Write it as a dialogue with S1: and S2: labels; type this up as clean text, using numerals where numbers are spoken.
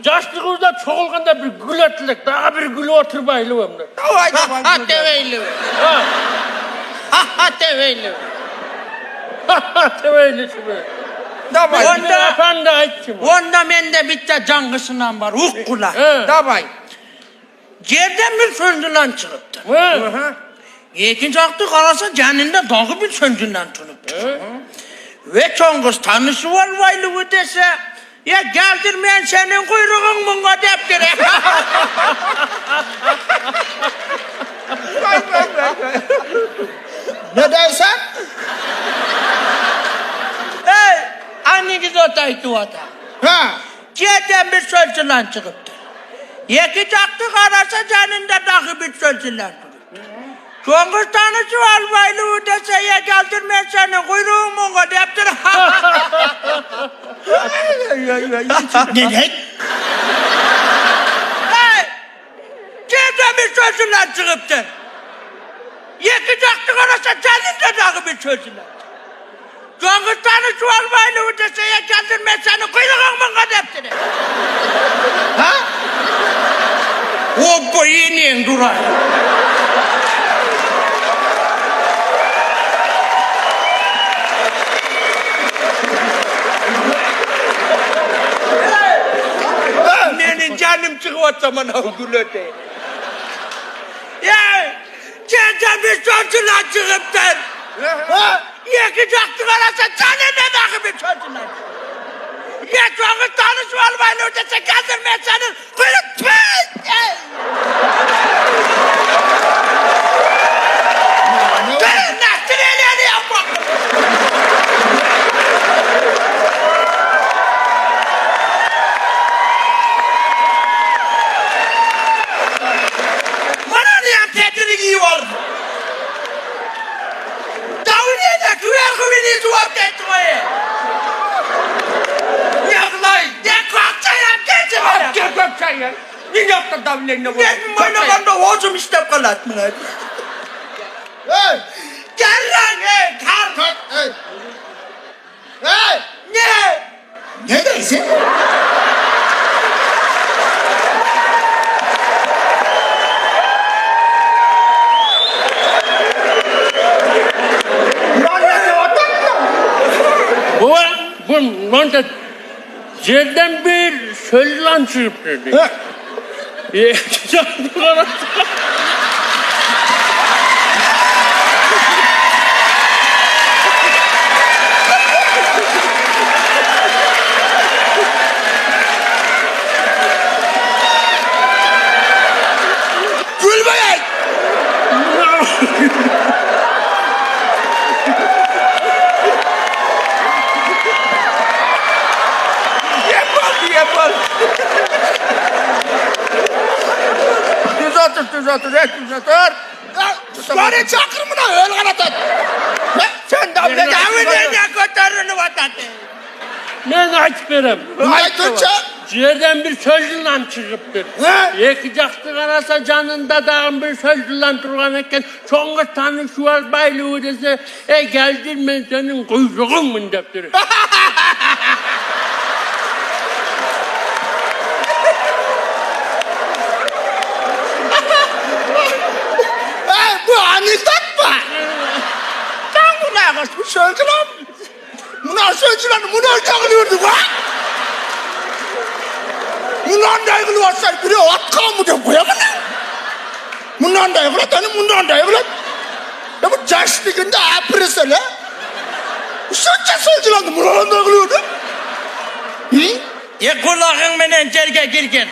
S1: Yaşlığımızda çoğulganda bir gül ettik, daha bir gül oturmaylı ömrü.
S2: Ha deveyli. Ha deveyli.
S1: Teveyli şimdi.
S2: Onda
S1: Efendi açtım.
S2: onda bende bitti cangısından var. Ukkula.
S3: Davay.
S2: Yerden bir söndülen çıkıptı.
S1: Hı.
S2: İkinci aklı karasa canında dağı bir söndülen tınıptı. Ve çoğunuz tanışı var vaylığı dese ya geldirmeyen senin kuyruğun buna deptire.
S3: Ne dersen?
S2: Hey, anneniz otaydı o da.
S3: Ha.
S2: Yerden bir söndülen çıkıptı. İkinci aklı karasa canında dağı bir söndülen tınıptı. Çoğunuz tanışı var vaylığı dese ya geldirmeyen senin kuyruğun buna deptire.
S3: Neden?
S2: Hey! Nereden bir sözünden çıkıptın? Yıkacaktın orası senin de dağı bir sözünden. Çoğunluğunu çuvalmayla öteseye kendin seni kuyruğun mu kadeptini?
S3: Ha?
S2: Hoppa yeniyen duray. Benim canım çıkıyor zaman o gülöte. Ya sen bir sözünden çıkıptın.
S3: Ha?
S2: Yıkacaktın orası senin de dağı bir sözünden. Ya çoğunluğunu çuvalmayla öteseye kendin senin kuyruğun. Ben nasıl elini yapmak? Bana niye petini giyiyor? Davuniye de küver kuvveni tuvap etmeye. Yaklay, ne kalksa yap geçi bana.
S1: Gel gökçen ya. Ne yaptın davullarına bu?
S2: Ben böyle banda hocum işte kalatmıyor.
S3: Hey!
S2: Gel lan kar.
S3: Hey! Hey!
S2: Ne?
S3: Ne dersin?
S1: Bu manta yerden bir söylenen çıkıp dedi.
S3: Ha?
S1: Yıkacaktın orası.
S3: Gülmeyin!
S2: Yapar. Düz otur.
S3: Bari çakırmına öl kanatın.
S2: Sen davle ne kotarını vatatı.
S1: Ben açmıyorum.
S3: Ay Türkçe.
S1: Yerden bir sözle çıkıp dedi.
S3: Ha?
S1: Yıkacaktın arasa canında dağın bir sözle durganken çoğunuz tanışı var baylığı dese geldin ben senin kuyruğun mu deptiri.
S3: Hey, bu anekdot mu?
S2: Sen bu ne kız?
S3: Bu söylediler. Buna söylediler. Buna çağırıyordu bak. Bundan da ilgili varsa biri at kalmı diye koyamam. Bundan da ilgili tanım, bundan da ilgili. Ya bu yaşlığında apresi la. Bu söylediler. Bundan da ilgili. Hı?
S2: Ya kulağın menen cerge girgen.